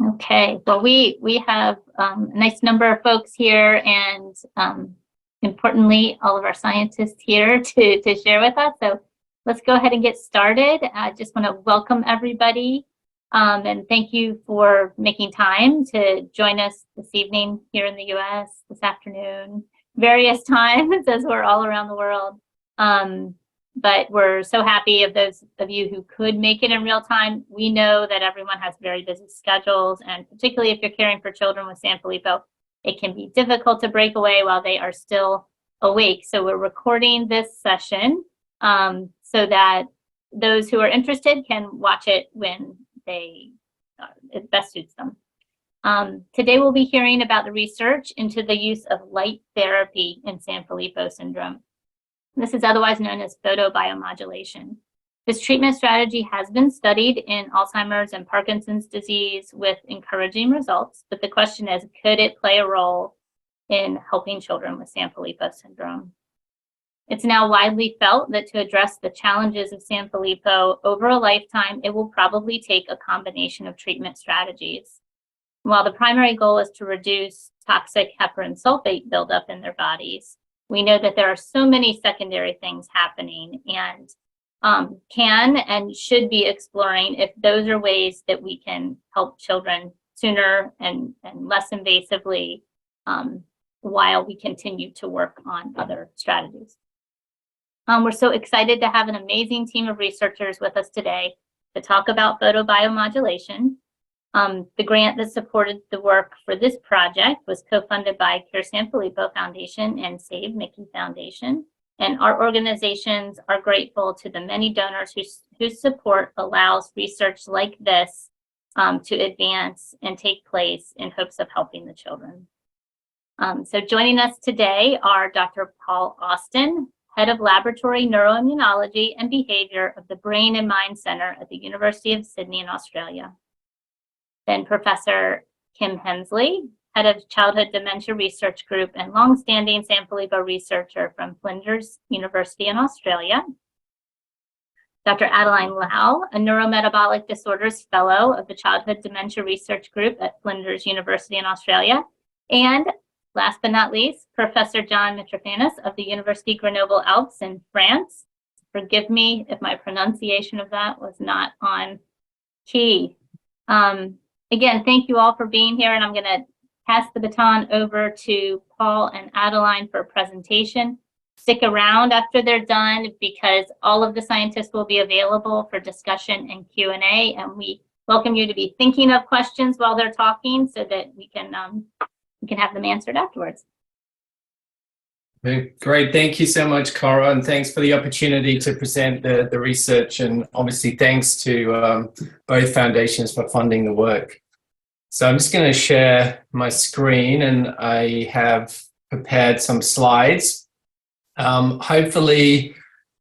Okay, well, we have a nice number of folks here, and importantly, all of our scientists here to share with us. So let's go ahead and get started. I just want to welcome everybody, and thank you for making time to join us this evening here in the US, this afternoon, various times as we're all around the world. But we're so happy of those of you who could make it in real time. We know that everyone has very busy schedules, and particularly if you're caring for children with Sanfilippo, it can be difficult to break away while they are still awake. So we're recording this session so that those who are interested can watch it when it best suits them. Today we'll be hearing about the research into the use of light therapy in Sanfilippo syndrome. This is otherwise known as photobiomodulation. This treatment strategy has been studied in Alzheimer's and Parkinson's disease with encouraging results, but the question is, could it play a role in helping children with Sanfilippo syndrome? It's now widely felt that to address the challenges of Sanfilippo over a lifetime, it will probably take a combination of treatment strategies. While the primary goal is to reduce toxic heparan sulfate buildup in their bodies, we know that there are so many secondary things happening, and can and should be exploring if those are ways that we can help children sooner and less invasively while we continue to work on other strategies. We're so excited to have an amazing team of researchers with us today to talk about photobiomodulation. The grant that supported the work for this project was co-funded by Cure Sanfilippo Foundation and Save Mickey Foundation. And our organizations are grateful to the many donors whose support allows research like this to advance and take place in hopes of helping the children. So joining us today are Dr. Paul Austin, Head of Laboratory Neuroimmunology and Behavior of the Brain and Mind Center at the University of Sydney in Australia. Then Professor Kim Hemsley, Head of Childhood Dementia Research Group and longstanding Sanfilippo researcher from Flinders University in Australia. Dr. Adeline Lau, a Neurometabolic Disorders Fellow of the Childhood Dementia Research Group at Flinders University in Australia. And last but not least, Professor John Mitrofanis of the Université Grenoble Alpes in France. Forgive me if my pronunciation of that was not on key. Again, thank you all for being here, and I'm going to pass the baton over to Paul and Adeline for a presentation. Stick around after they're done because all of the scientists will be available for discussion and Q&A, and we welcome you to be thinking of questions while they're talking so that we can have them answered afterwards. Great, thank you so much, Cora, and thanks for the opportunity to present the research, and obviously thanks to both foundations for funding the work. So I'm just going to share my screen, and I have prepared some slides. Hopefully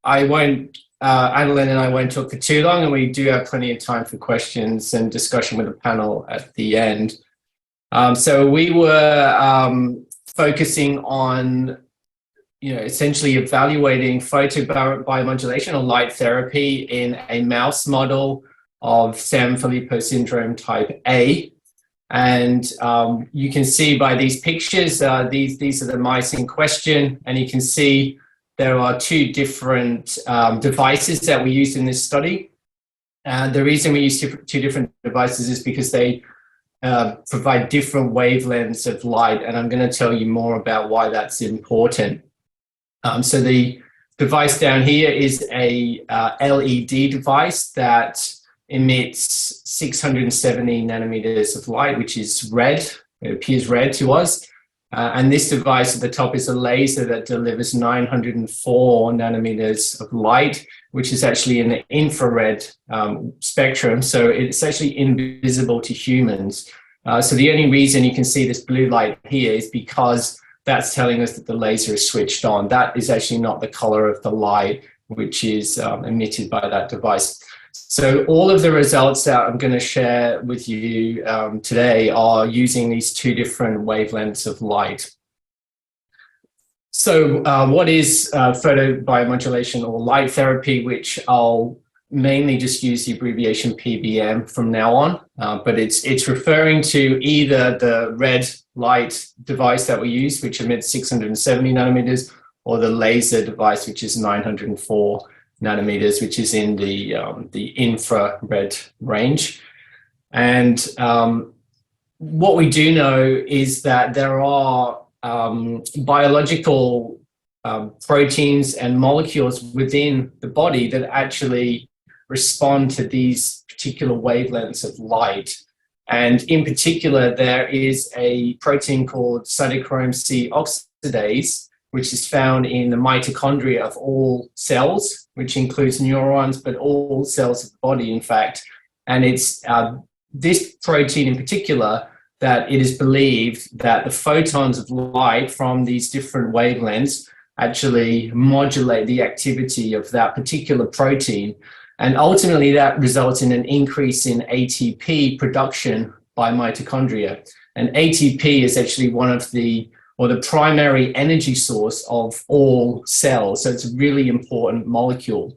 I won't, Adeline and I won't talk for too long, and we do have plenty of time for questions and discussion with the panel at the end. So we were focusing on essentially evaluating photobiomodulation or light therapy in a mouse model of Sanfilippo syndrome type A. And you can see by these pictures, these are the mice in question, and you can see there are two different devices that we used in this study. And the reason we use two different devices is because they provide different wavelengths of light, and I'm going to tell you more about why that's important. So the device down here is a LED device that emits 670 nanometers of light, which is red. It appears red to us. And this device at the top is a laser that delivers 904 nanometers of light, which is actually in the infrared spectrum. So it's actually invisible to humans. So the only reason you can see this blue light here is because that's telling us that the laser is switched on. That is actually not the color of the light, which is emitted by that device. So all of the results that I'm going to share with you today are using these two different wavelengths of light. So what is photobiomodulation or light therapy, which I'll mainly just use the abbreviation PBM from now on, but it's referring to either the red light device that we use, which emits 670 nanometers, or the laser device, which is 904 nanometers, which is in the infrared range. And what we do know is that there are biological proteins and molecules within the body that actually respond to these particular wavelengths of light. And in particular, there is a protein called cytochrome C oxidase, which is found in the mitochondria of all cells, which includes neurons, but all cells of the body, in fact. And it's this protein in particular that it is believed that the photons of light from these different wavelengths actually modulate the activity of that particular protein. And ultimately that results in an increase in ATP production by mitochondria. And ATP is actually one of the primary energy source of all cells. So it's a really important molecule.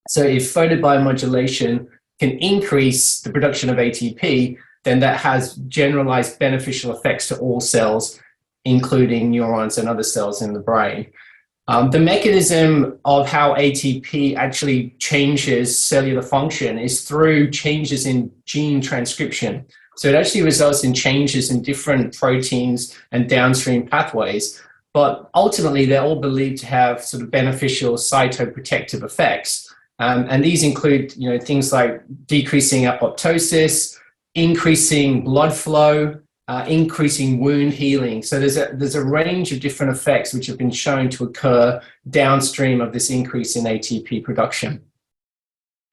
So if photobiomodulation can increase the production of ATP, then that has generalized beneficial effects to all cells, including neurons and other cells in the brain. The mechanism of how ATP actually changes cellular function is through changes in gene transcription. So it actually results in changes in different proteins and downstream pathways, but ultimately they're all believed to have sort of beneficial cytoprotective effects. And these include, things like decreasing apoptosis, increasing blood flow, increasing wound healing. So there's a range of different effects which have been shown to occur downstream of this increase in ATP production.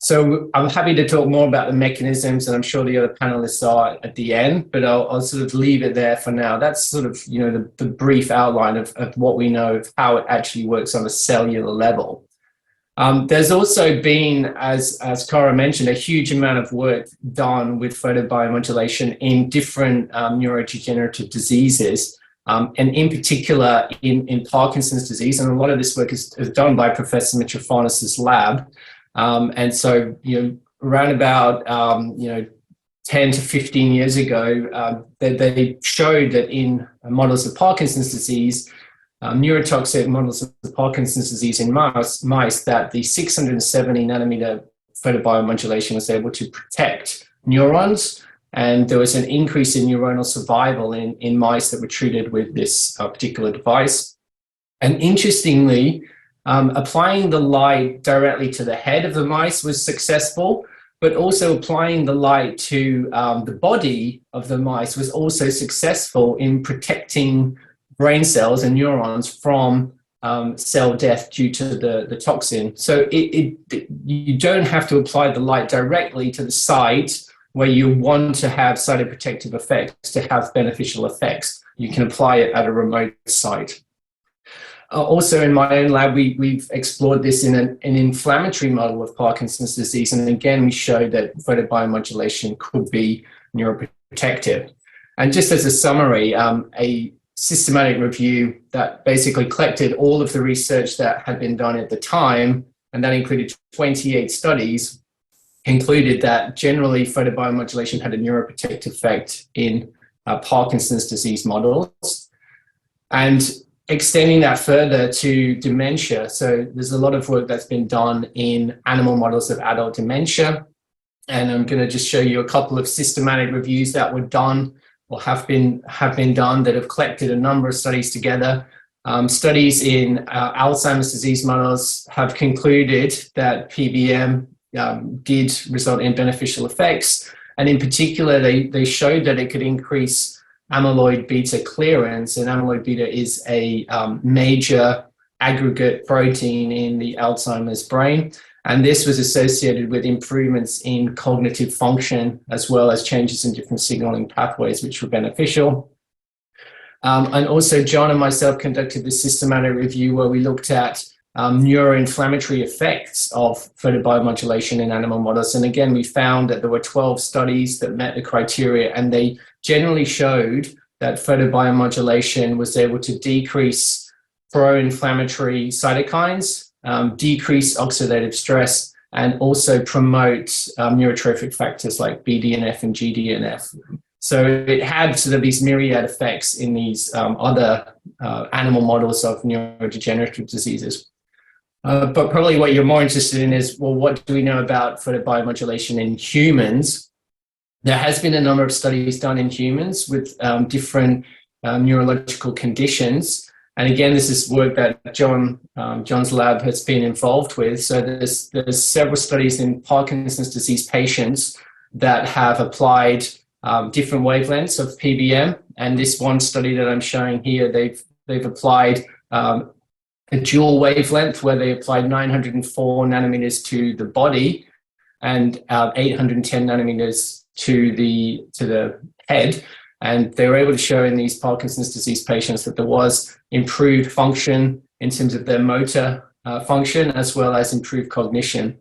So I'm happy to talk more about the mechanisms, and I'm sure the other panelists are at the end, but I'll sort of leave it there for now. That's sort of, the brief outline of what we know of how it actually works on a cellular level. There's also been, as Cara mentioned, a huge amount of work done with photobiomodulation in different neurodegenerative diseases, and in particular in Parkinson's disease. And a lot of this work is done by Professor Mitrofanis' lab. And so, around about, 10 to 15 years ago, they showed that in models of Parkinson's disease, neurotoxic models of Parkinson's disease in mice, that the 670 nanometer photobiomodulation was able to protect neurons, and there was an increase in neuronal survival in mice that were treated with this particular device. And interestingly, applying the light directly to the head of the mice was successful, but also applying the light to the body of the mice was also successful in protecting brain cells and neurons from cell death due to the toxin. So you don't have to apply the light directly to the site where you want to have cytoprotective effects to have beneficial effects. You can apply it at a remote site. Also in my own lab, we've explored this in an inflammatory model of Parkinson's disease. And again, we showed that photobiomodulation could be neuroprotective. And just as a summary, a systematic review that basically collected all of the research that had been done at the time, and that included 28 studies, concluded that generally photobiomodulation had a neuroprotective effect in Parkinson's disease models. And extending that further to dementia, so there's a lot of work that's been done in animal models of adult dementia, and I'm going to just show you a couple of systematic reviews that were done or have been done that have collected a number of studies together. Studies in Alzheimer's disease models have concluded that PBM did result in beneficial effects, and in particular, they showed that it could increase amyloid beta clearance, and amyloid beta is a major aggregate protein in the Alzheimer's brain. And this was associated with improvements in cognitive function, as well as changes in different signaling pathways, which were beneficial. And also John and myself conducted this systematic review where we looked at neuroinflammatory effects of photobiomodulation in animal models. And again, we found that there were 12 studies that met the criteria, and they generally showed that photobiomodulation was able to decrease pro-inflammatory cytokines, decrease oxidative stress, and also promote neurotrophic factors like BDNF and GDNF. So it had sort of these myriad effects in these other animal models of neurodegenerative diseases. But probably what you're more interested in is, well, what do we know about photobiomodulation in humans? There has been a number of studies done in humans with different neurological conditions. And again, this is work that John's lab has been involved with. So there's several studies in Parkinson's disease patients that have applied different wavelengths of PBM. And this one study that I'm showing here, they've applied a dual wavelength where they applied 904 nanometers to the body and 810 nanometers to the head. And they were able to show in these Parkinson's disease patients that there was improved function in terms of their motor function, as well as improved cognition.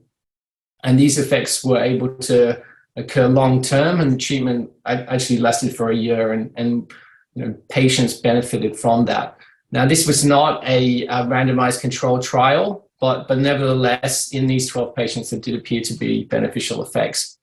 And these effects were able to occur long term, and the treatment actually lasted for a year, and patients benefited from that. Now, this was not a randomized controlled trial, but nevertheless, in these 12 patients, there did appear to be beneficial effects.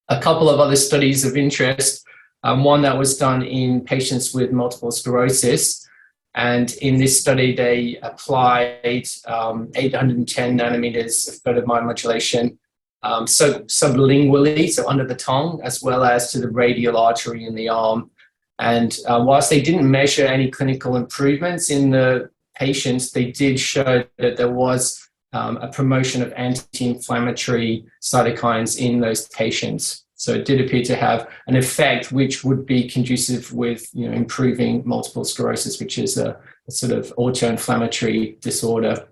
A couple of other studies of interest. One that was done in patients with multiple sclerosis. And in this study, they applied 810 nanometers of photobiomodulation sublingually, so under the tongue, as well as to the radial artery in the arm. And whilst they didn't measure any clinical improvements in the patients, they did show that there was a promotion of anti-inflammatory cytokines in those patients. So it did appear to have an effect which would be conducive with improving multiple sclerosis, which is a sort of autoinflammatory disorder.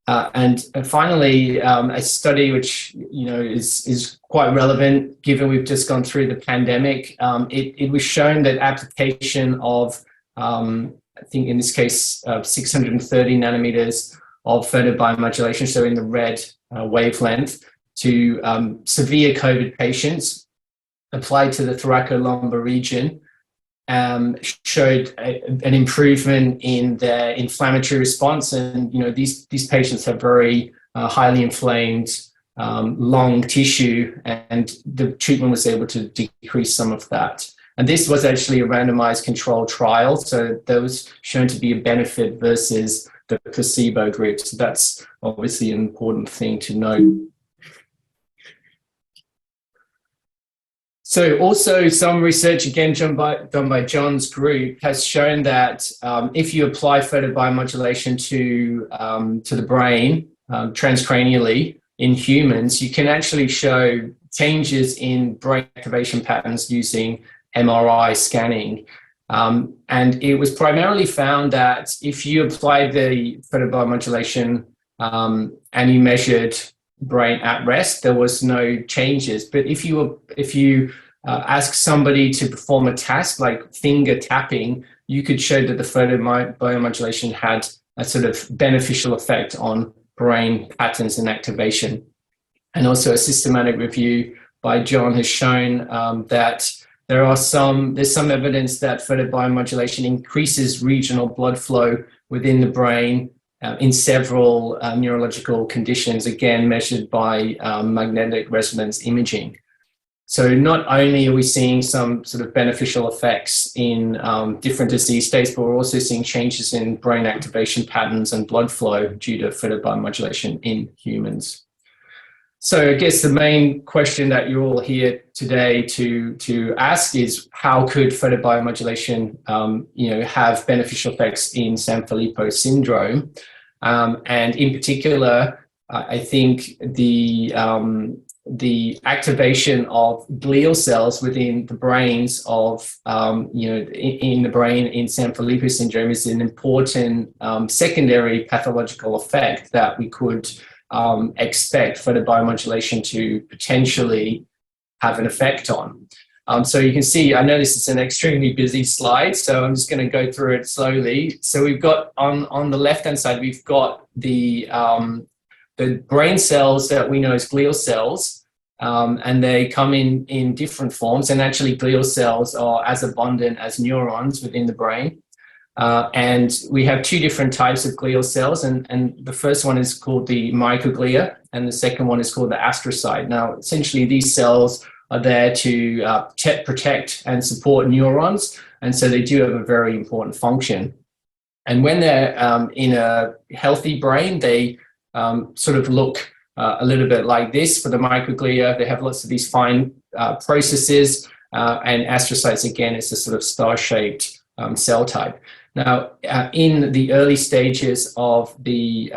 And finally, a study which is quite relevant given we've just gone through the pandemic. It was shown that application of, I think in this case, 630 nanometers of photobiomodulation, so in the red wavelength, to severe COVID patients applied to the thoracolumbar region, showed an improvement in their inflammatory response. And these patients have very highly inflamed lung tissue, and the treatment was able to decrease some of that. And this was actually a randomized controlled trial, so there was shown to be a benefit versus the placebo group. So that's obviously an important thing to note. So also some research, again, done by John's group, has shown that if you apply photobiomodulation to the brain transcranially in humans, you can actually show changes in brain activation patterns using MRI scanning. And it was primarily found that if you applied the photobiomodulation and you measured brain at rest, there was no changes. But if you ask somebody to perform a task like finger tapping, you could show that the photobiomodulation had a sort of beneficial effect on brain patterns and activation. And also a systematic review by John has shown that there's some evidence that photobiomodulation increases regional blood flow within the brain in several neurological conditions, again measured by magnetic resonance imaging. So not only are we seeing some sort of beneficial effects in different disease states, but we're also seeing changes in brain activation patterns and blood flow due to photobiomodulation in humans. So I guess the main question that you're all here today to ask is, how could photobiomodulation have beneficial effects in Sanfilippo syndrome? And in particular, I think the activation of glial cells within the brains of, in the brain in Sanfilippo syndrome is an important secondary pathological effect that we could expect photobiomodulation to potentially have an effect on. So you can see, I know this is an extremely busy slide, so I'm just going to go through it slowly. So we've got on the left-hand side, we've got the brain cells that we know as glial cells, and they come in different forms, and actually glial cells are as abundant as neurons within the brain. And we have two different types of glial cells, and the first one is called the microglia, and the second one is called the astrocyte. Now, essentially, these cells are there to protect and support neurons, and so they do have a very important function. And when they're in a healthy brain, they sort of look a little bit like this. For the microglia, they have lots of these fine processes, and astrocytes, again, is a sort of star-shaped cell type. Now, in the early stages of the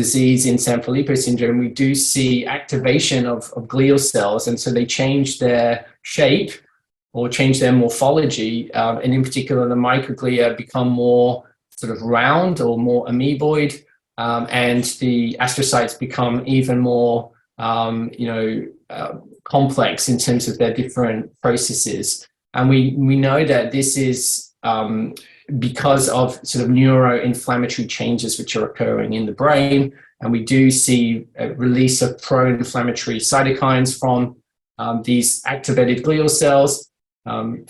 disease in Sanfilippo syndrome, we do see activation of glial cells, and so they change their shape or change their morphology, and in particular, the microglia become more sort of round or more amoeboid, and the astrocytes become even more, complex in terms of their different processes. And we know that this is because of sort of neuroinflammatory changes which are occurring in the brain, and we do see a release of pro-inflammatory cytokines from these activated glial cells,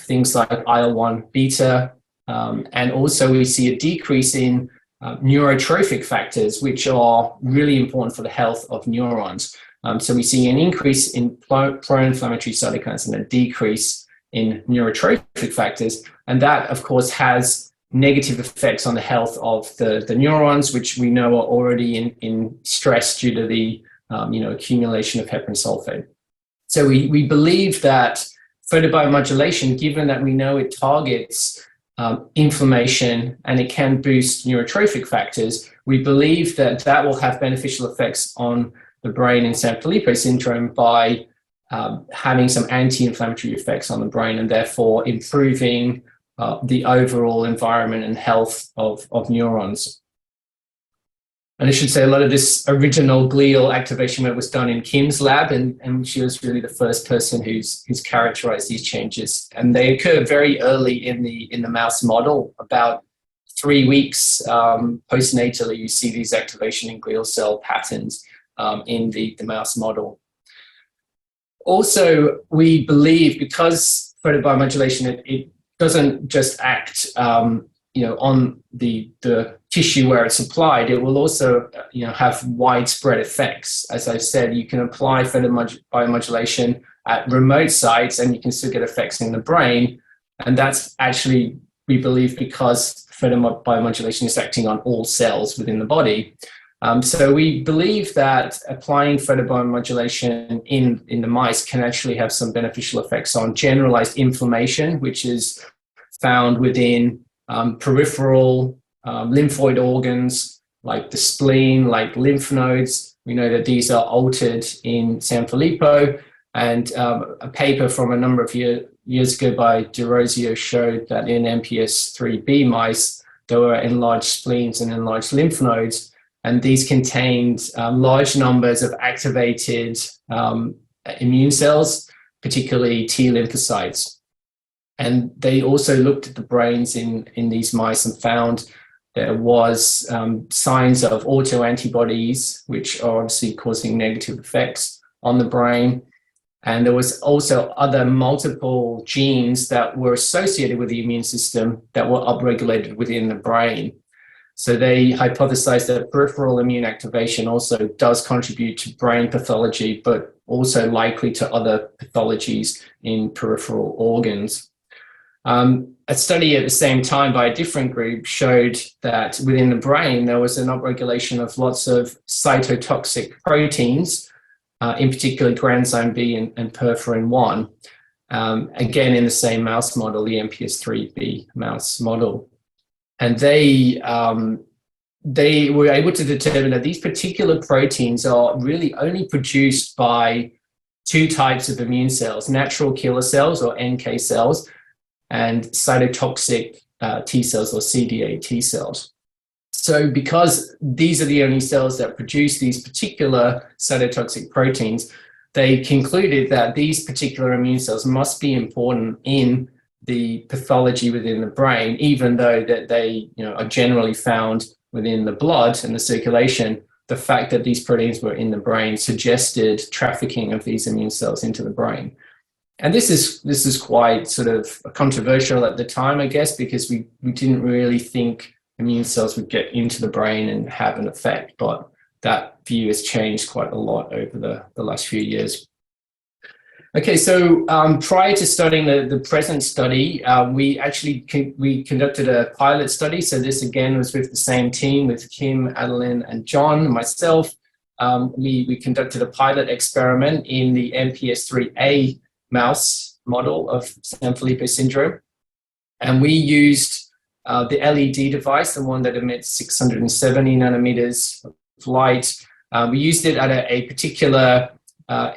things like IL-1 beta, and also we see a decrease in neurotrophic factors, which are really important for the health of neurons. So we see an increase in pro-inflammatory cytokines and a decrease in neurotrophic factors, and that, of course, has negative effects on the health of the neurons, which we know are already in stress due to the accumulation of heparan sulfate. So we believe that photobiomodulation, given that we know it targets inflammation and it can boost neurotrophic factors, we believe that that will have beneficial effects on the brain in Sanfilippo syndrome by having some anti-inflammatory effects on the brain, and therefore improving the overall environment and health of neurons. And I should say a lot of this original glial activation work was done in Kim's lab, and she was really the first person who's characterized these changes. And they occur very early in the mouse model. About 3 weeks postnatally, you see these activation in glial cell patterns in the mouse model. Also, we believe, because photobiomodulation, it doesn't just act on the tissue where it's applied, it will also have widespread effects. As I said, you can apply photobiomodulation at remote sites and you can still get effects in the brain, and that's actually, we believe, because photobiomodulation is acting on all cells within the body. So we believe that applying photobiomodulation in the mice can actually have some beneficial effects on generalized inflammation, which is found within peripheral lymphoid organs like the spleen, like lymph nodes. We know that these are altered in Sanfilippo, and a paper from a number of years ago by DeRosio showed that in MPS IIIB mice, there were enlarged spleens and enlarged lymph nodes, and these contained large numbers of activated immune cells, particularly T lymphocytes. And they also looked at the brains in these mice and found there was signs of autoantibodies, which are obviously causing negative effects on the brain. And there was also other multiple genes that were associated with the immune system that were upregulated within the brain. So they hypothesized that peripheral immune activation also does contribute to brain pathology, but also likely to other pathologies in peripheral organs. A study at the same time by a different group showed that within the brain, there was an upregulation of lots of cytotoxic proteins, in particular granzyme B and perforin 1, again in the same mouse model, the MPS IIIB mouse model. And they were able to determine that these particular proteins are really only produced by two types of immune cells: natural killer cells, or NK cells, and cytotoxic T cells, or CD8 T cells. So because these are the only cells that produce these particular cytotoxic proteins, they concluded that these particular immune cells must be important in the pathology within the brain, even though that they are generally found within the blood and the circulation. The fact that these proteins were in the brain suggested trafficking of these immune cells into the brain. And this is quite sort of controversial at the time, I guess, because we didn't really think immune cells would get into the brain and have an effect. But that view has changed quite a lot over the last few years. Okay, so prior to starting the present study, we conducted a pilot study. So this again was with the same team, with Kim, Adeline, and John, and myself. We conducted a pilot experiment in the MPS IIIA mouse model of Sanfilippo syndrome. And we used the LED device, the one that emits 670 nanometers of light. We used it at a particular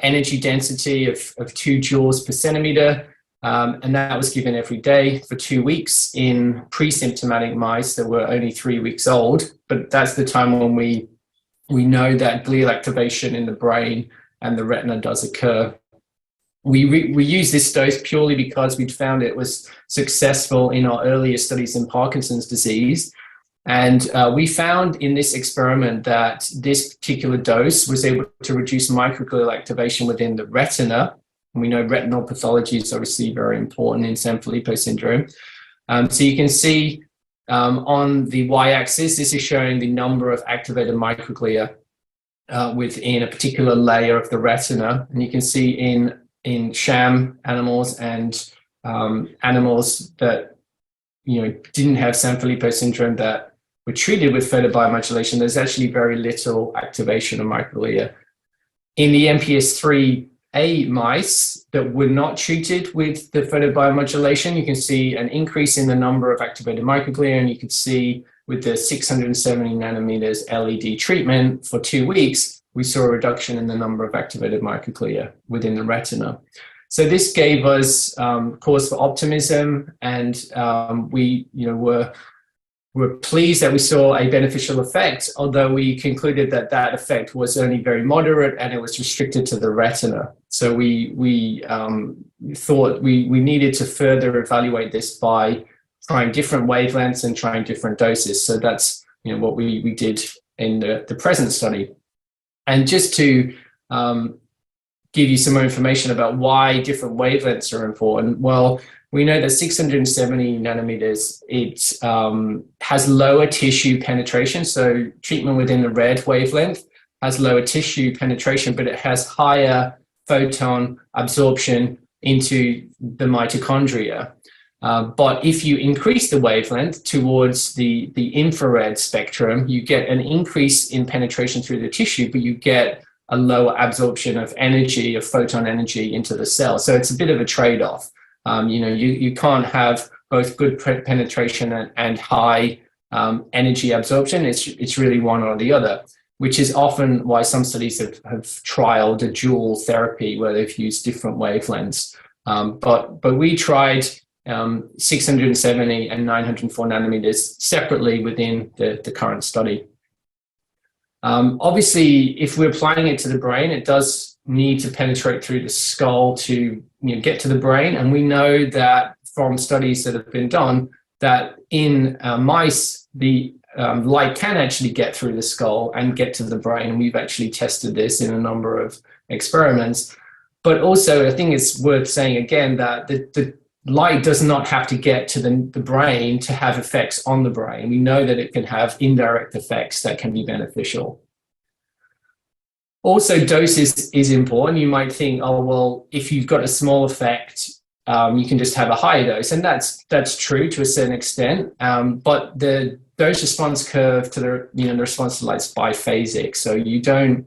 energy density of 2 joules per centimeter, and that was given every day for 2 weeks in pre-symptomatic mice that were only 3 weeks old. But that's the time when we know that glial activation in the brain and the retina does occur. We use this dose purely because we'd found it was successful in our earlier studies in Parkinson's disease. And we found in this experiment that this particular dose was able to reduce microglial activation within the retina. And we know retinal pathology is obviously very important in Sanfilippo syndrome. So you can see on the y-axis, this is showing the number of activated microglia within a particular layer of the retina. And you can see in sham animals and animals that didn't have Sanfilippo syndrome that were treated with photobiomodulation, there's actually very little activation of microglia. In the MPS IIIA mice that were not treated with the photobiomodulation, you can see an increase in the number of activated microglia, and you can see with the 670 nanometers LED treatment for 2 weeks, we saw a reduction in the number of activated microglia within the retina. So this gave us cause for optimism, and we were pleased that we saw a beneficial effect, although we concluded that that effect was only very moderate and it was restricted to the retina. So we thought we needed to further evaluate this by trying different wavelengths and trying different doses. So that's what we did in the present study. And just to give you some more information about why different wavelengths are important, well, we know that 670 nanometers, it has lower tissue penetration. So treatment within the red wavelength has lower tissue penetration, but it has higher photon absorption into the mitochondria. But if you increase the wavelength towards the infrared spectrum, you get an increase in penetration through the tissue, but you get a lower absorption of energy, of photon energy into the cell. So it's a bit of a trade-off. You can't have both good penetration and high energy absorption. It's really one or the other, which is often why some studies have trialed a dual therapy where they've used different wavelengths. But we tried 670 and 904 nanometers separately within the current study. Obviously, if we're applying it to the brain, it does need to penetrate through the skull to get to the brain. And we know that from studies that have been done that in mice, the light can actually get through the skull and get to the brain. And we've actually tested this in a number of experiments. But also, I think it's worth saying again that the light does not have to get to the brain to have effects on the brain. We know that it can have indirect effects that can be beneficial. Also, dose is important. You might think, oh, well, if you've got a small effect, you can just have a higher dose. And that's true to a certain extent. But the dose response curve to the response to light is biphasic. So you don't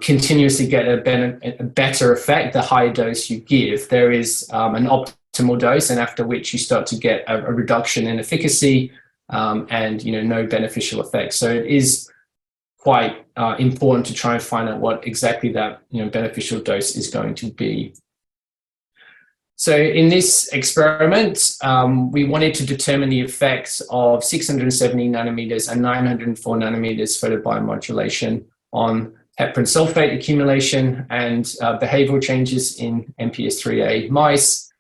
continuously get a better effect the higher dose you give. There is an optimal dose, and after which you start to get a reduction in efficacy and no beneficial effects. So it is quite important to try and find out what exactly that beneficial dose is going to be. So in this experiment, we wanted to determine the effects of 670 nanometers and 904 nanometers photobiomodulation on heparan sulfate accumulation and behavioral changes in MPS IIIA mice.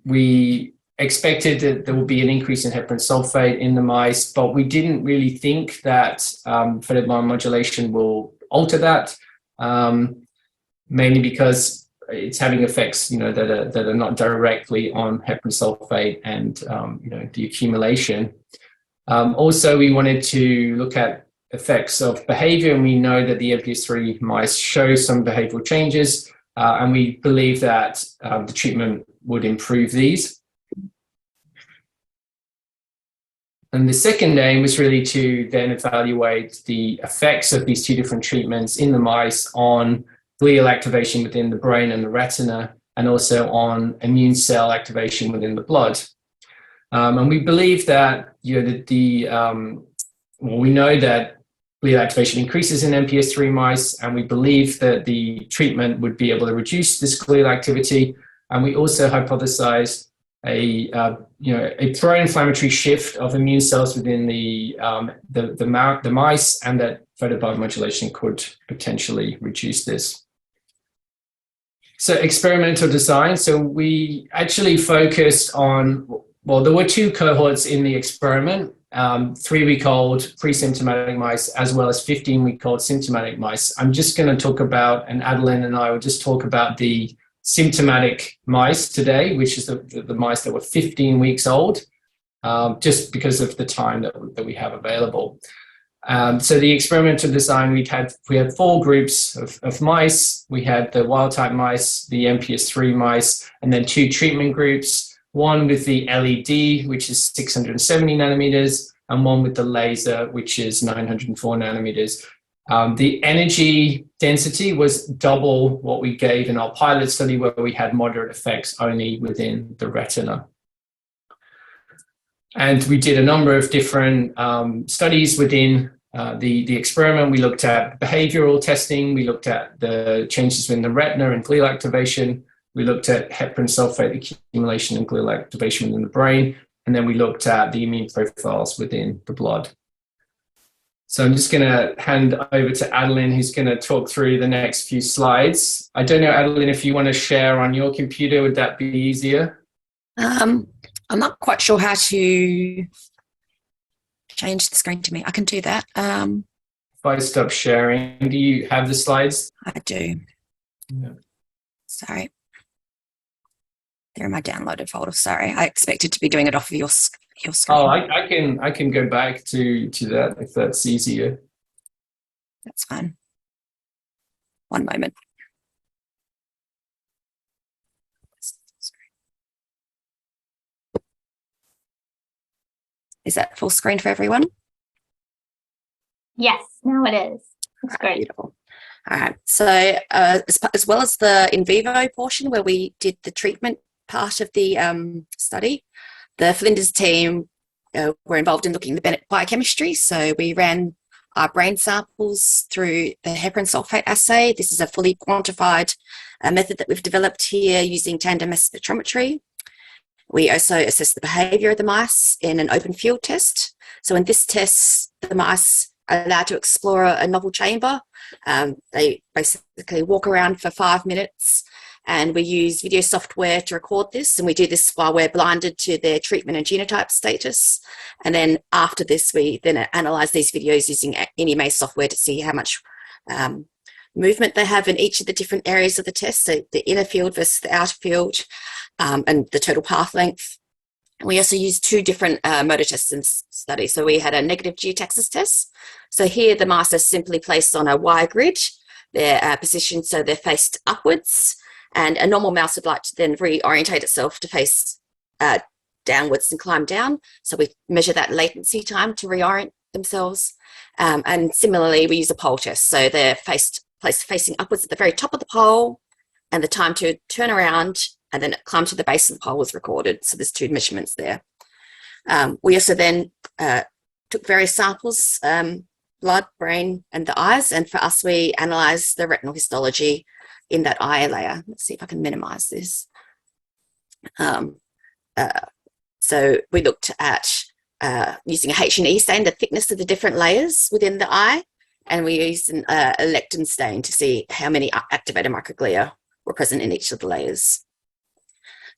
We expected that there would be an increase in heparan sulfate in the mice, but we didn't really think that photobiomodulation will alter that, mainly because it's having effects, that are not directly on heparan sulfate and, the accumulation. Also, we wanted to look at effects of behavior, and we know that the MPS III mice show some behavioral changes, and we believe that the treatment would improve these. And the second aim was really to then evaluate the effects of these two different treatments in the mice on glial activation within the brain and the retina, and also on immune cell activation within the blood. And we believe that, you know, well, we know that glial activation increases in MPS III mice, and we believe that the treatment would be able to reduce this glial activity. And we also hypothesized a pro-inflammatory shift of immune cells within the mice, and that photobiomodulation could potentially reduce this. So experimental design. So we actually focused on, well, there were two cohorts in the experiment, 3-week-old pre-symptomatic mice, as well as 15-week-old symptomatic mice. I'm just going to talk about, and Adeline and I will just talk about the symptomatic mice today, which is the mice that were 15 weeks old, just because of the time that we have available. So the experimental design, we had 4 groups of mice. We had the wild type mice, the MPS III mice, and then 2 treatment groups, one with the LED, which is 670 nanometers, and one with the laser, which is 904 nanometers. The energy density was double what we gave in our pilot study, where we had moderate effects only within the retina. And we did a number of different studies within the experiment. We looked at behavioral testing. We looked at the changes within the retina and glial activation. We looked at heparan sulfate accumulation and glial activation within the brain. And then we looked at the immune profiles within the blood. So I'm just going to hand over to Adeline, who's going to talk through the next few slides. I don't know, Adeline, if you want to share on your computer, would that be easier? I'm not quite sure how to change the screen to me. I can do that. If I stop sharing, do you have the slides? I do. Yeah. Sorry. They're in my downloaded folder. Sorry, I expected to be doing it off of your screen. Oh, I can go back to that if that's easier. That's fine. One moment. Is that full screen for everyone? Yes, now it is. That's great. Beautiful. All right. So as well as the in vivo portion where we did the treatment part of the study, the Flinders team were involved in looking at the biochemistry. So we ran our brain samples through the heparan sulfate assay. This is a fully quantified method that we've developed here using tandem mass spectrometry. We also assessed the behavior of the mice in an open field test. So in this test, the mice are allowed to explore a novel chamber. They basically walk around for 5 minutes, and we use video software to record this. And we do this while we're blinded to their treatment and genotype status. And then after this, we then analyze these videos using NMA software to see how much movement they have in each of the different areas of the test. So the inner field versus the outer field, and the total path length. We also used 2 different motor tests in this study. So we had a negative geotaxis test. So here the mice are simply placed on a wire grid. They're positioned so they're faced upwards, and a normal mouse would like to then reorientate itself to face downwards and climb down. So we measure that latency time to reorient themselves. And similarly, we use a pole test. So they're placed facing upwards at the very top of the pole, and the time to turn around and then climb to the base of the pole was recorded. So there's 2 measurements there. We also then took various samples, blood, brain, and the eyes. And for us, we analysed the retinal histology in that eye layer. Let's see if I can minimize this. So we looked at using a H&E stain, the thickness of the different layers within the eye, and we used a lectin stain to see how many activated microglia were present in each of the layers.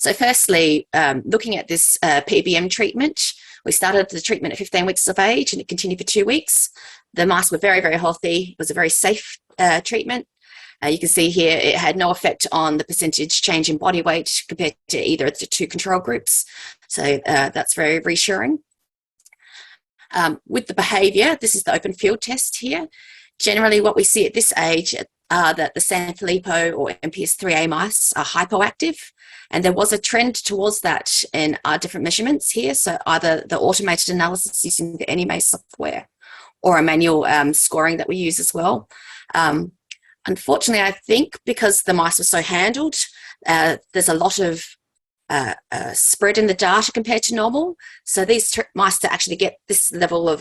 So firstly, looking at this PBM treatment, we started the treatment at 15 weeks of age, and it continued for 2 weeks. The mice were very, very healthy. It was a very safe treatment. You can see here it had no effect on the percentage change in body weight compared to either of the 2 control groups. So that's very reassuring. With the behaviour, this is the open field test here. Generally, what we see at this age are that the Sanfilippo or MPS IIIA mice are hypoactive, and there was a trend towards that in our different measurements here. So either the automated analysis using the AnyMaze software or a manual scoring that we use as well. Unfortunately, I think because the mice were so handled, there's a lot of spread in the data compared to normal. So these mice to actually get this level of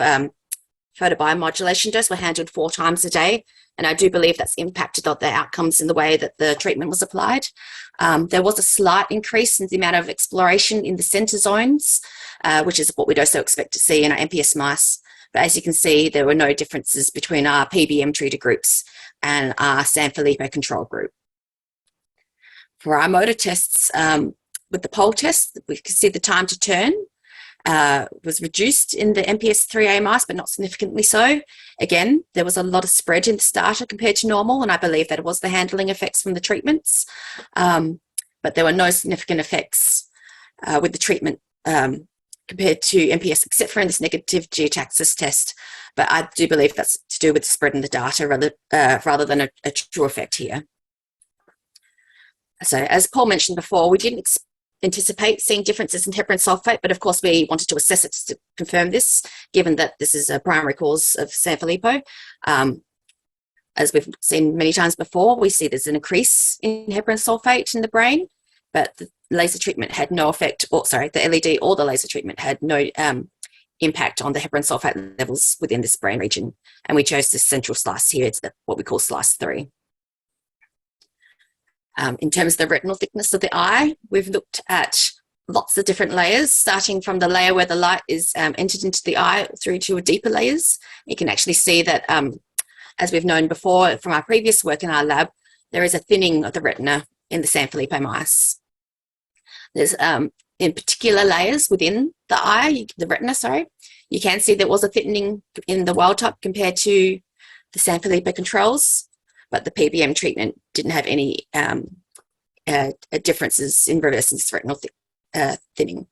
photobiomodulation dose were handled 4 times a day. And I do believe that's impacted on their outcomes in the way that the treatment was applied. There was a slight increase in the amount of exploration in the center zones, which is what we'd also expect to see in our MPS mice. But as you can see, there were no differences between our PBM treated groups and our Sanfilippo control group. For our motor tests, with the pole test, we can see the time to turn was reduced in the MPS IIIA mice, but not significantly so. Again, there was a lot of spread in the starter compared to normal, and I believe that it was the handling effects from the treatments. But there were no significant effects with the treatment compared to MPS, except for in this negative geotaxis test. But I do believe that's to do with the spread in the data rather than a true effect here. So as Paul mentioned before, we didn't anticipate seeing differences in heparan sulfate, but of course we wanted to assess it to confirm this, given that this is a primary cause of Sanfilippo. As we've seen many times before, we see there's an increase in heparan sulfate in the brain, but the laser treatment had no effect, or sorry, the LED or the laser treatment had no impact on the heparan sulfate levels within this brain region. And we chose this central slice here. It's what we call slice 3. In terms of the retinal thickness of the eye, we've looked at lots of different layers, starting from the layer where the light is entered into the eye through to deeper layers. You can actually see that, as we've known before from our previous work in our lab, there is a thinning of the retina in the Sanfilippo mice. There's in particular layers within the eye, the retina, sorry, you can see there was a thickening in the wild type compared to the Sanfilippo controls, but the PBM treatment didn't have any differences in reversing this retinal thinning.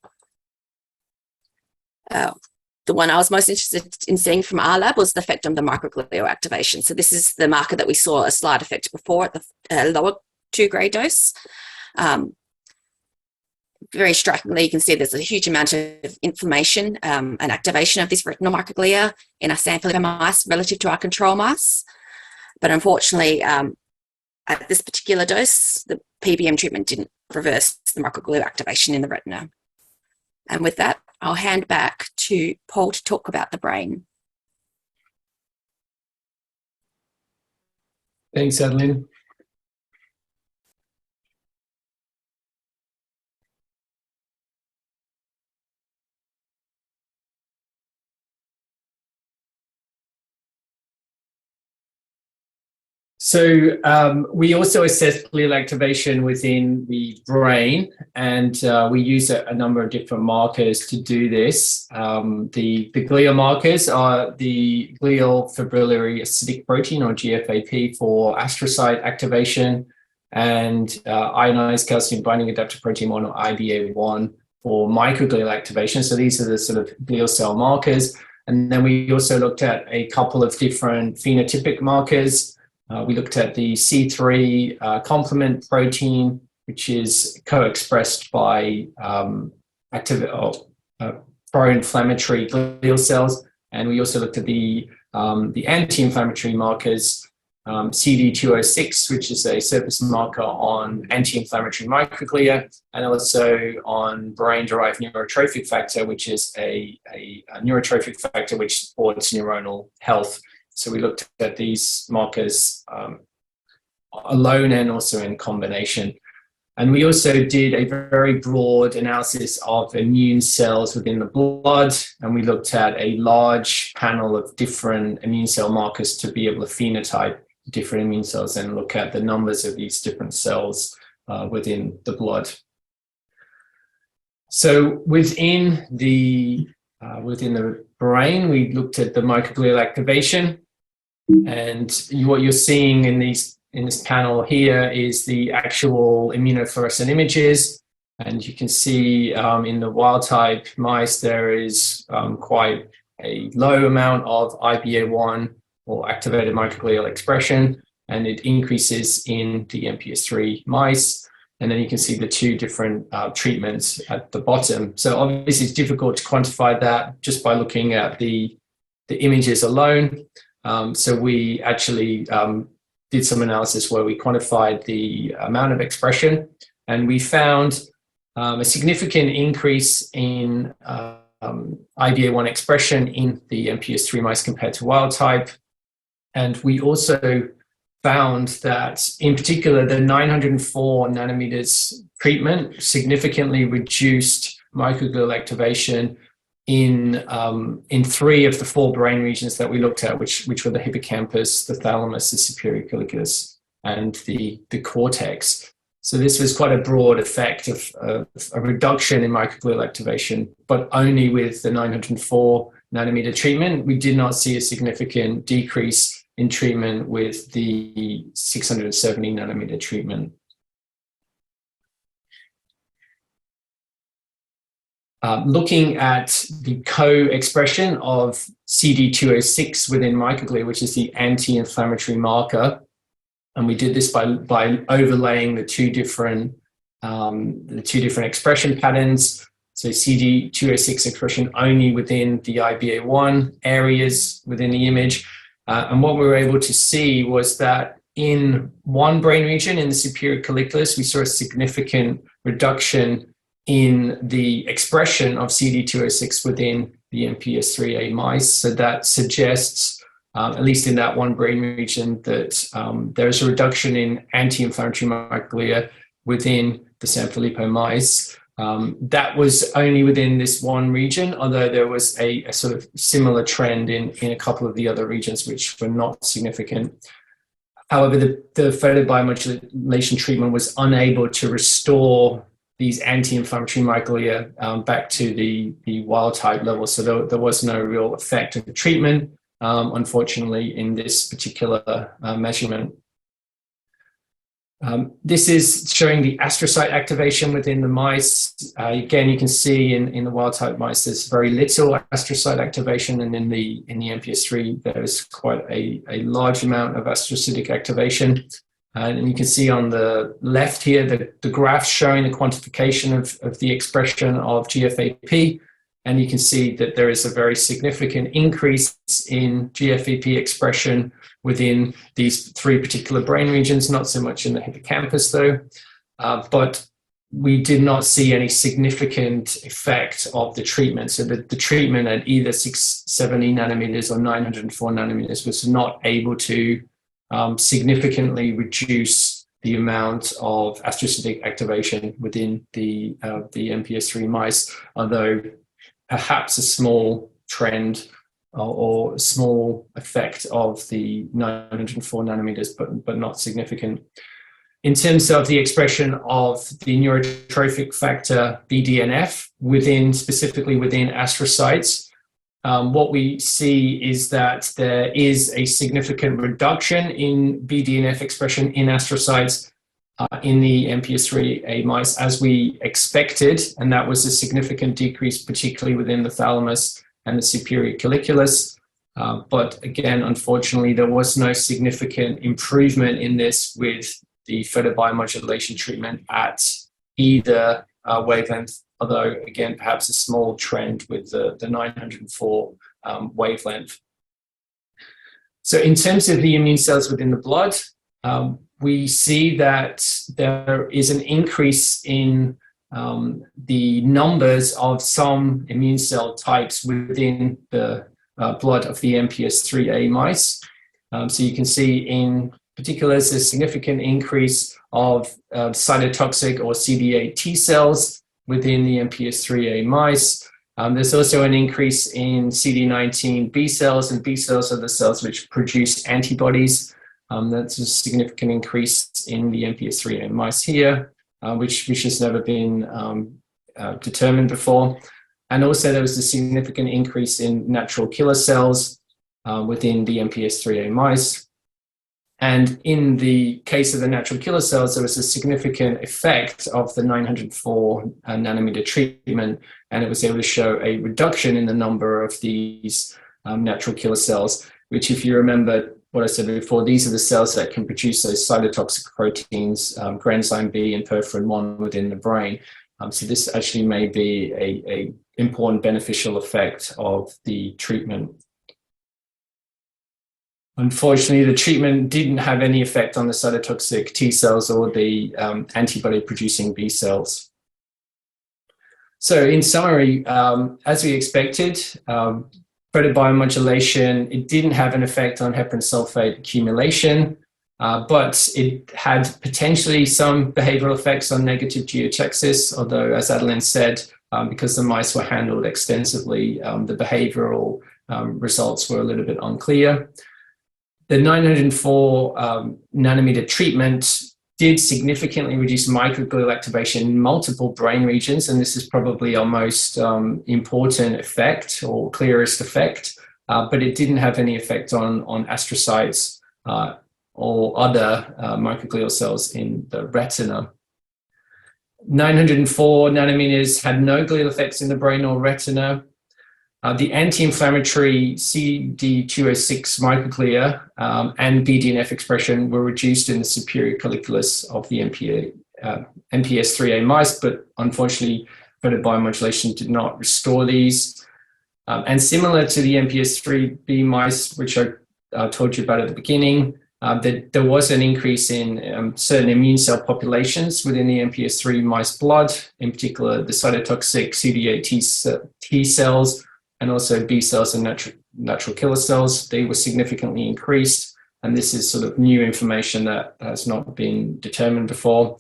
The one I was most interested in seeing from our lab was the effect on the microglial activation. So this is the marker that we saw a slight effect before at the lower 2-grade dose. Very strikingly, you can see there's a huge amount of inflammation and activation of these retinal microglia in our Sanfilippo mice relative to our control mice. But unfortunately, at this particular dose, the PBM treatment didn't reverse the microglial activation in the retina. And with that, I'll hand back to Paul to talk about the brain. Thanks, Adeline. So we also assess glial activation within the brain, and we use a number of different markers to do this. The glial markers are the glial fibrillary acidic protein, or GFAP, for astrocyte activation, and ionized calcium binding adapter protein 1, or IBA1, for microglial activation. So these are the sort of glial cell markers. And then we also looked at a couple of different phenotypic markers. We looked at the C3 complement protein, which is co-expressed by pro-inflammatory glial cells, and we also looked at the anti-inflammatory markers, CD206, which is a surface marker on anti-inflammatory microglia, and also on brain-derived neurotrophic factor, which is a neurotrophic factor which supports neuronal health. So we looked at these markers alone and also in combination. And we also did a very broad analysis of immune cells within the blood, and we looked at a large panel of different immune cell markers to be able to phenotype different immune cells and look at the numbers of these different cells within the blood. So within the brain, we looked at the microglial activation. And what you're seeing in this panel here is the actual immunofluorescent images, and you can see in the wild type mice there is quite a low amount of IBA1 or activated microglial expression, and it increases in the MPS III mice. And then you can see the two different treatments at the bottom. So obviously it's difficult to quantify that just by looking at the images alone. So we actually did some analysis where we quantified the amount of expression, and we found a significant increase in IBA1 expression in the MPS III mice compared to wild type. And we also found that, in particular, the 904 nanometers treatment significantly reduced microglial activation in 3 of the 4 brain regions that we looked at, which were the hippocampus, the thalamus, the superior colliculus, and the cortex. So this was quite a broad effect of a reduction in microglial activation, but only with the 904 nanometer treatment. We did not see a significant decrease in treatment with the 670 nanometer treatment. Looking at the co-expression of CD206 within microglia, which is the anti-inflammatory marker, and we did this by overlaying the two different expression patterns. So CD206 expression only within the IBA1 areas within the image. And what we were able to see was that in one brain region, in the superior colliculus, we saw a significant reduction in the expression of CD206 within the MPS IIIA mice. So that suggests, at least in that one brain region, that there's a reduction in anti-inflammatory microglia within the Sanfilippo mice. That was only within this one region, although there was a sort of similar trend in a couple of the other regions which were not significant. However, the photobiomodulation treatment was unable to restore these anti-inflammatory microglia back to the wild type level. So there was no real effect of the treatment, unfortunately, in this particular measurement. This is showing the astrocyte activation within the mice. Again, you can see in the wild type mice, there's very little astrocyte activation, and in the MPS III, there's quite a large amount of astrocytic activation. And you can see on the left here, the graph showing the quantification of the expression of GFAP. And you can see that there is a very significant increase in GFAP expression within these 3 particular brain regions, not so much in the hippocampus though. But we did not see any significant effect of the treatment. So the treatment at either 670 nanometers or 904 nanometers was not able to significantly reduce the amount of astrocytic activation within the MPS III mice, although perhaps a small trend or a small effect of the 904 nanometers, but not significant. In terms of the expression of the neurotrophic factor BDNF specifically within astrocytes, what we see is that there is a significant reduction in BDNF expression in astrocytes in the MPS IIIA mice, as we expected, and that was a significant decrease, particularly within the thalamus and the superior colliculus. But again, unfortunately, there was no significant improvement in this with the photobiomodulation treatment at either wavelength, although again, perhaps a small trend with the 904 wavelength. So in terms of the immune cells within the blood, we see that there is an increase in the numbers of some immune cell types within the blood of the MPS IIIA mice. So you can see in particular, there's a significant increase of cytotoxic or CD8 T cells within the MPS IIIA mice. There's also an increase in CD19 B cells, and B cells are the cells which produce antibodies. That's a significant increase in the MPS IIIA mice here, which has never been determined before. And also there was a significant increase in natural killer cells within the MPS IIIA mice. And in the case of the natural killer cells, there was a significant effect of the 904 nanometer treatment, and it was able to show a reduction in the number of these natural killer cells, which, if you remember what I said before, these are the cells that can produce those cytotoxic proteins, granzyme B and perforin 1 within the brain. So this actually may be a important beneficial effect of the treatment. Unfortunately, the treatment didn't have any effect on the cytotoxic T cells or the antibody-producing B cells. So in summary, as we expected, photobiomodulation, it didn't have an effect on heparan sulfate accumulation, but it had potentially some behavioral effects on negative geotaxis, although, as Adeline said, because the mice were handled extensively, the behavioral results were a little bit unclear. The 904 nanometer treatment did significantly reduce microglial activation in multiple brain regions, and this is probably our most important effect or clearest effect, but it didn't have any effect on astrocytes or other microglial cells in the retina. 904 nanometers had no glial effects in the brain or retina. The anti-inflammatory CD206 microglia and BDNF expression were reduced in the superior colliculus of the MPS 3A mice, but unfortunately, photobiomodulation did not restore these. And similar to the MPS 3B mice, which I told you about at the beginning, there was an increase in certain immune cell populations within the MPS 3 mice blood, in particular the cytotoxic CD8 T cells, and also B cells and natural killer cells. They were significantly increased, and this is sort of new information that has not been determined before.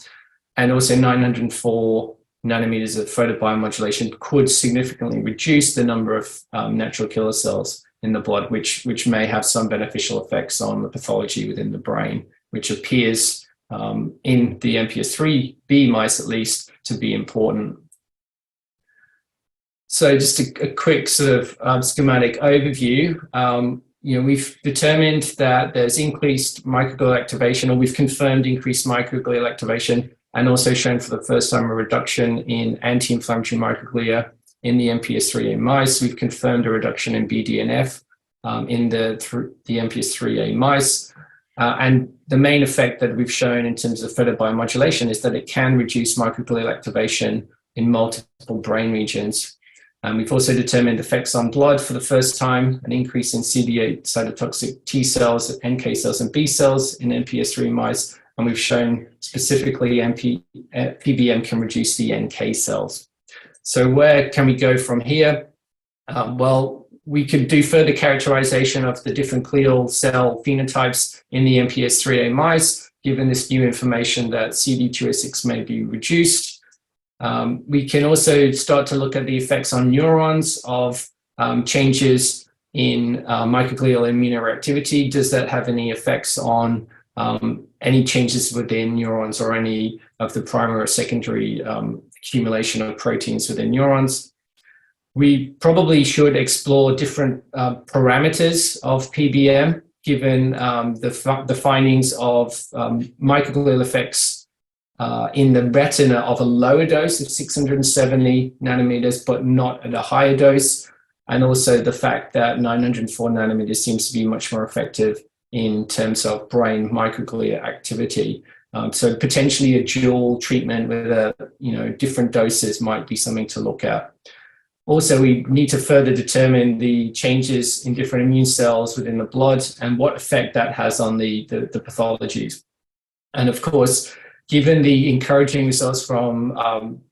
And also 904 nanometers of photobiomodulation could significantly reduce the number of natural killer cells in the blood, which may have some beneficial effects on the pathology within the brain, which appears in the MPS 3B mice at least to be important. So just a quick sort of schematic overview. We've determined that there's increased microglial activation, or we've confirmed increased microglial activation, and also shown for the first time a reduction in anti-inflammatory microglia in the MPS 3A mice. We've confirmed a reduction in BDNF in the MPS 3A mice. And the main effect that we've shown in terms of photobiomodulation is that it can reduce microglial activation in multiple brain regions. We've also determined effects on blood for the first time, an increase in CD8 cytotoxic T cells, NK cells, and B cells in MPS 3 mice. And we've shown specifically PBM can reduce the NK cells. So where can we go from here? Well, we could do further characterization of the different glial cell phenotypes in the MPS 3A mice, given this new information that CD206 may be reduced. We can also start to look at the effects on neurons of changes in microglial immunoreactivity. Does that have any effects on any changes within neurons or any of the primary or secondary accumulation of proteins within neurons? We probably should explore different parameters of PBM, given the findings of microglial effects in the retina of a lower dose of 670 nanometers, but not at a higher dose. And also the fact that 904 nanometers seems to be much more effective in terms of brain microglia activity. So potentially a dual treatment with different doses might be something to look at. Also, we need to further determine the changes in different immune cells within the blood and what effect that has on the pathologies. And of course, given the encouraging results from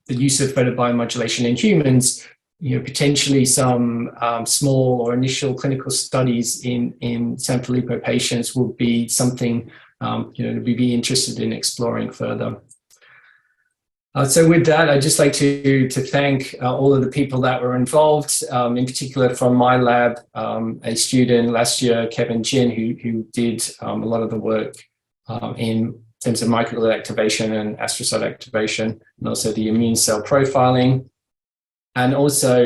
the use of photobiomodulation in humans, potentially some small or initial clinical studies in Sanfilippo patients will be something we'd be interested in exploring further. So with that, I'd just like to thank all of the people that were involved, in particular from my lab, a student last year, Kevin Jin, who did a lot of the work in terms of microglial activation and astrocyte activation, and also the immune cell profiling. And also,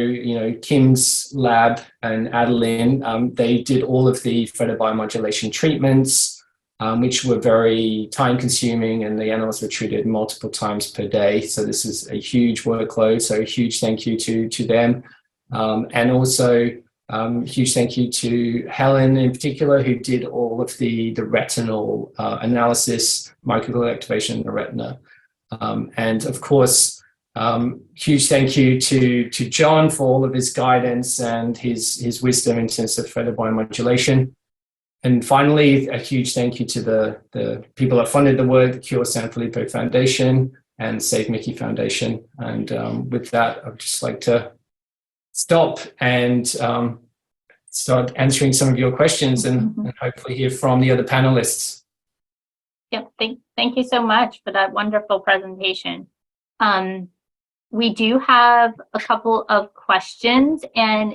Kim's lab and Adeline, they did all of the photobiomodulation treatments. which were very time consuming, and the animals were treated multiple times per day. So this is a huge workload. So a huge thank you to them. And also huge thank you to Helen in particular, who did all of the retinal analysis, microglial activation in the retina. And of course, huge thank you to John for all of his guidance and his wisdom in terms of photobiomodulation. And finally, a huge thank you to the people that funded the work, the Cure Sanfilippo Foundation and Save Mickey Foundation. And with that, I'd just like to stop and start answering some of your questions and hopefully hear from the other panelists. Yep, thank you so much for that wonderful presentation. We do have a couple of questions, and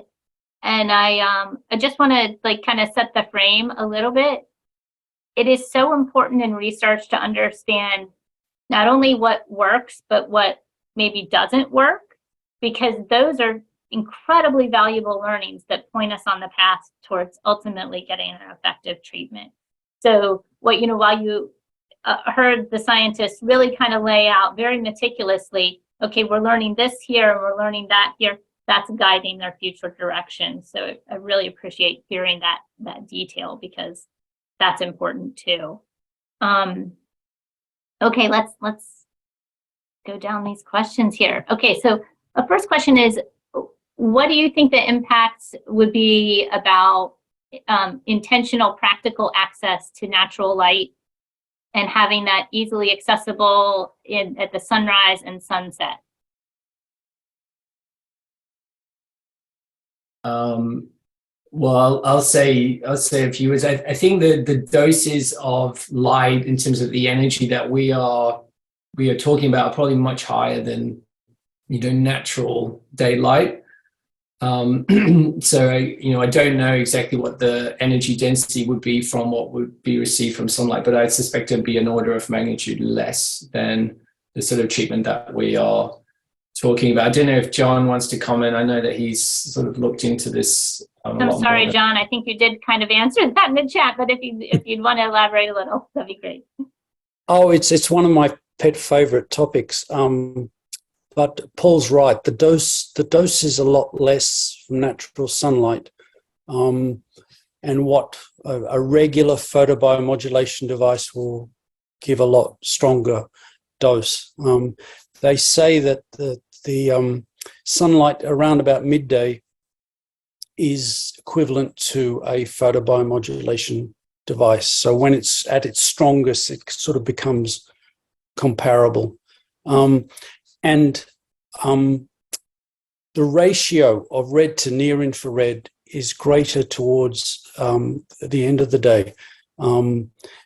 I just want to like kind of set the frame a little bit. It is so important in research to understand not only what works, but what maybe doesn't work, because those are incredibly valuable learnings that point us on the path towards ultimately getting an effective treatment. So while you heard the scientists really kind of lay out very meticulously, okay, we're learning this here and we're learning that here, that's guiding their future direction. So I really appreciate hearing that detail, because that's important too. Okay, let's go down these questions here. Okay, so the first question is, what do you think the impacts would be about intentional practical access to natural light and having that easily accessible at the sunrise and sunset? Well, I'll say a few words. I think the doses of light in terms of the energy that we are talking about are probably much higher than natural daylight. So I don't know exactly what the energy density would be from what would be received from sunlight, but I suspect it'd be an order of magnitude less than the sort of treatment that we are talking about. I don't know if John wants to comment. I know that he's sort of looked into this. I'm sorry, John. I think you did kind of answer that in the chat, but if you'd want to elaborate a little, that'd be great. Oh, it's one of my pet favorite topics. But Paul's right. The dose is a lot less from natural sunlight, and what a regular photobiomodulation device will give a lot stronger dose. They say that the sunlight around about midday is equivalent to a photobiomodulation device. So when it's at its strongest, it sort of becomes comparable. And the ratio of red to near infrared is greater towards the end of the day.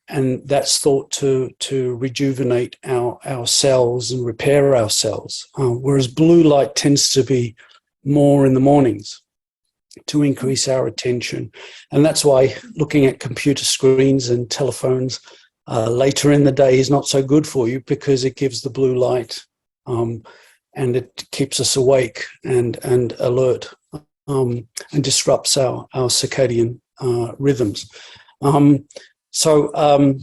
And that's thought to rejuvenate our cells and repair our cells, whereas blue light tends to be more in the mornings to increase our attention. And that's why looking at computer screens and telephones later in the day is not so good for you, because it gives the blue light and it keeps us awake and alert and disrupts our circadian rhythms. So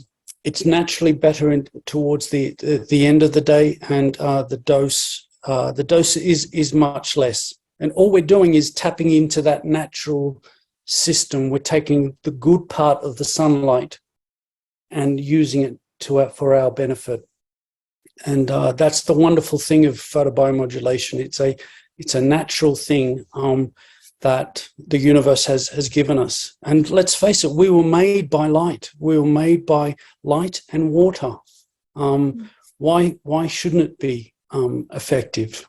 it's naturally better towards the end of the day, and the dose is much less. And all we're doing is tapping into that natural system. We're taking the good part of the sunlight and using it for our benefit. And that's the wonderful thing of photobiomodulation. It's a natural thing that the universe has given us. And let's face it, we were made by light. We were made by light and water. Why shouldn't it be effective?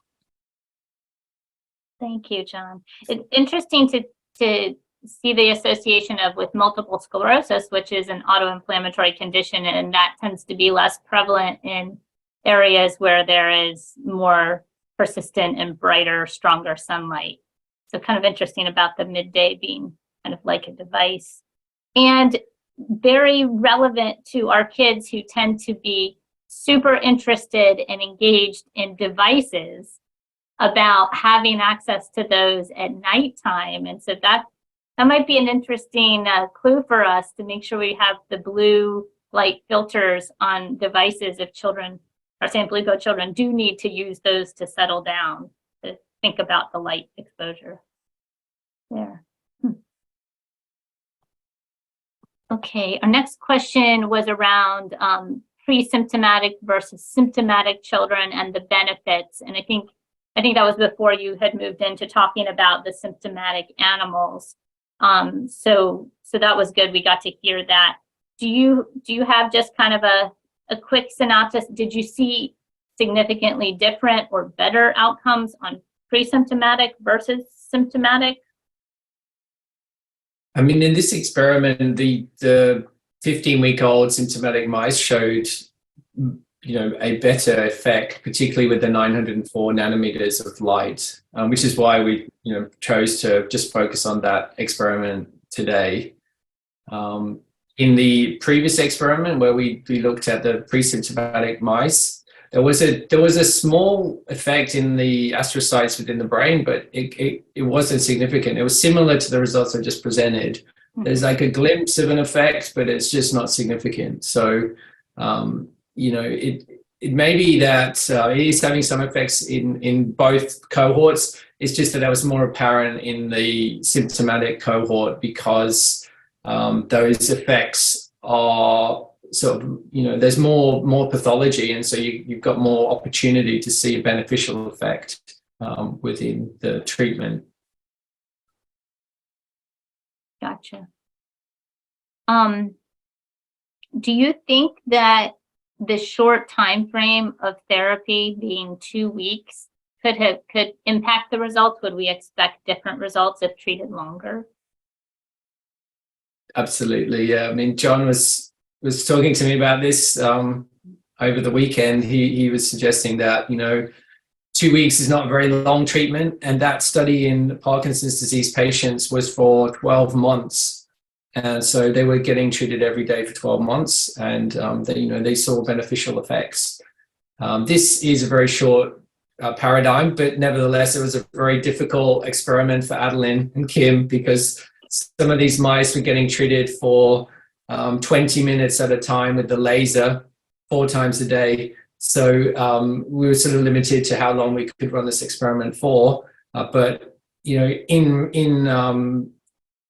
Thank you, John. It's interesting to see the association with multiple sclerosis, which is an autoinflammatory condition, and that tends to be less prevalent in areas where there is more persistent and brighter, stronger sunlight. So kind of interesting about the midday being kind of like a device, and very relevant to our kids who tend to be super interested and engaged in devices, about having access to those at nighttime. And so that might be an interesting clue for us to make sure we have the blue light filters on devices if children, our Sanfilippo children, do need to use those to settle down, to think about the light exposure there. Okay, our next question was around pre-symptomatic versus symptomatic children and the benefits. And I think that was before you had moved into talking about the symptomatic animals. So that was good. We got to hear that. Do you have just kind of a quick synopsis? Did you see significantly different or better outcomes on pre-symptomatic versus symptomatic? I mean, in this experiment, the 15-week-old symptomatic mice showed, a better effect, particularly with the 904 nanometers of light, which is why we, chose to just focus on that experiment today. In the previous experiment where we looked at the pre-symptomatic mice, there was a small effect in the astrocytes within the brain, but it wasn't significant. It was similar to the results I just presented. There's like a glimpse of an effect, but it's just not significant. So, it may be that it is having some effects in both cohorts. It's just that was more apparent in the symptomatic cohort because those effects are sort of, there's more pathology, and so you've got more opportunity to see a beneficial effect within the treatment. Gotcha. Do you think that the short time frame of therapy being 2 weeks could impact the results? Would we expect different results if treated longer? Absolutely, yeah. I mean, John was talking to me about this over the weekend. He was suggesting that 2 weeks is not a very long treatment, and that study in Parkinson's disease patients was for 12 months. And so they were getting treated every day for 12 months, and they saw beneficial effects. This is a very short paradigm, but nevertheless, it was a very difficult experiment for Adeline and Kim because some of these mice were getting treated for 20 minutes at a time with the laser 4 times a day. So we were sort of limited to how long we could run this experiment for. But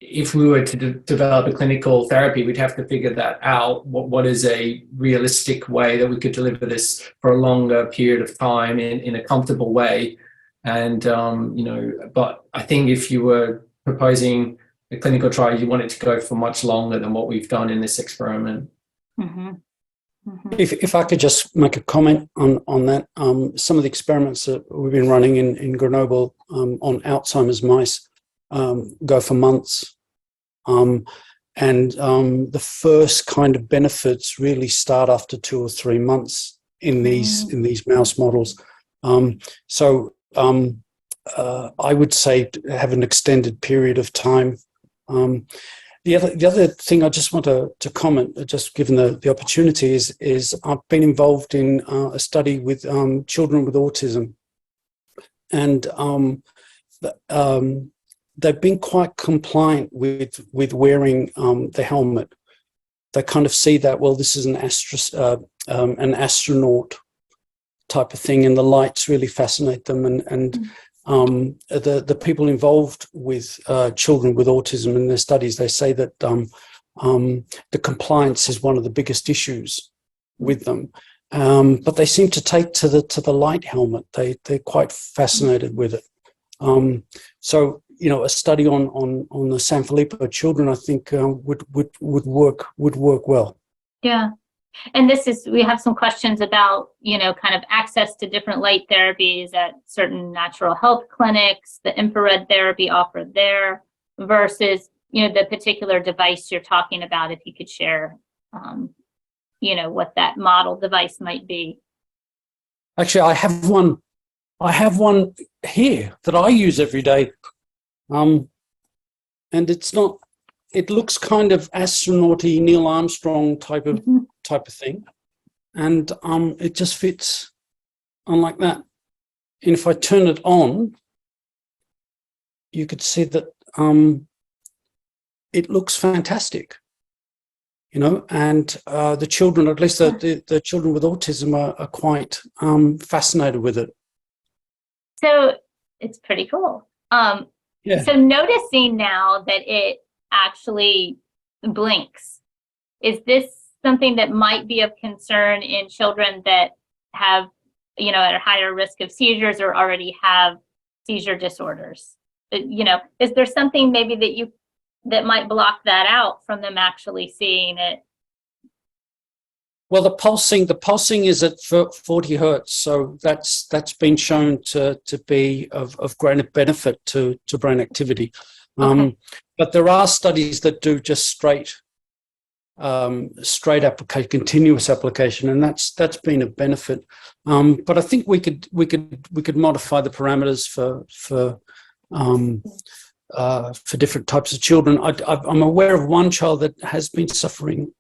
if we were to develop a clinical therapy, we'd have to figure that out. What is a realistic way that we could deliver this for a longer period of time in a comfortable way? And, but I think if you were proposing a clinical trial, you want it to go for much longer than what we've done in this experiment. Mm-hmm. Mm-hmm. If I could just make a comment on that, some of the experiments that we've been running in Grenoble on Alzheimer's mice go for months. The first kind of benefits really start after 2 or 3 months in these mouse models. I would say have an extended period of time. The other thing I just want to comment, just given the opportunity, is I've been involved in a study with children with autism, and they've been quite compliant with wearing the helmet. They kind of see that, well, this is an astronaut type of thing, and the lights really fascinate them. The people involved with children with autism in their studies, they say that the compliance is one of the biggest issues with them. But they seem to take to the light helmet. They're quite fascinated with it. A study on the Sanfilippo children, I think, would work well. Yeah. And we have some questions about, kind of access to different light therapies at certain natural health clinics, the infrared therapy offered there versus, the particular device you're talking about, if you could share, what that model device might be. Actually, I have one here that I use every day. And it looks kind of astronaut-y, Neil Armstrong type of thing. And it just fits on like that. And if I turn it on, you could see that it looks fantastic. and the children, at least the children with autism, are quite fascinated with it. So it's pretty cool. Yeah. So noticing now that it actually blinks, is this something that might be of concern in children that have, at a higher risk of seizures or already have seizure disorders? Is there something maybe that might block that out from them actually seeing it? Well, the pulsing is at 40 hertz, so that's been shown to be of great benefit to brain activity. Okay. But there are studies that do just straight application, continuous application, and that's been a benefit. But I think we could modify the parameters for different types of children. I'm aware of one child that has been suffering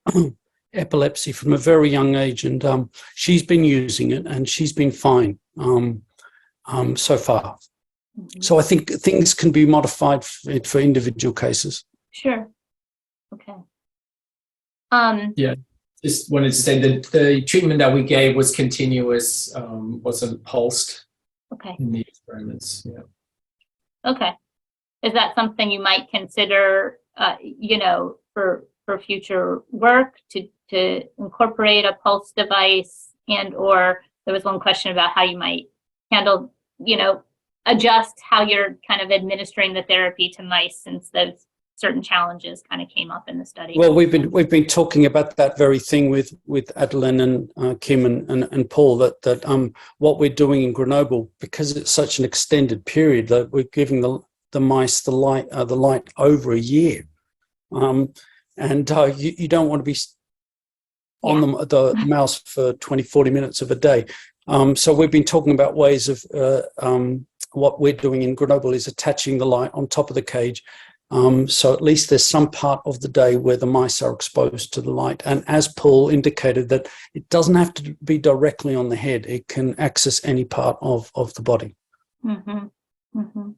epilepsy from a very young age, and she's been using it, and she's been fine so far. Mm-hmm. So I think things can be modified for individual cases. Sure. Okay. Yeah, just wanted to say that the treatment that we gave was continuous, wasn't pulsed Okay. in the experiments. Yeah. Okay. Is that something you might consider, for future work to incorporate a pulse device? And or there was one question about how you might handle, adjust how you're kind of administering the therapy to mice, since those certain challenges kind of came up in the study. Well, we've been talking about that very thing with Adeline and Kim and Paul, that what we're doing in Grenoble, because it's such an extended period, that we're giving the mice the light over a year, and you don't want to be on the mouse for 20-40 minutes of a day. So we've been talking about ways of what we're doing in Grenoble is attaching the light on top of the cage. So at least there's some part of the day where the mice are exposed to the light. And as Paul indicated, that it doesn't have to be directly on the head. It can access any part of the body. Mm-hmm. Mm-hmm.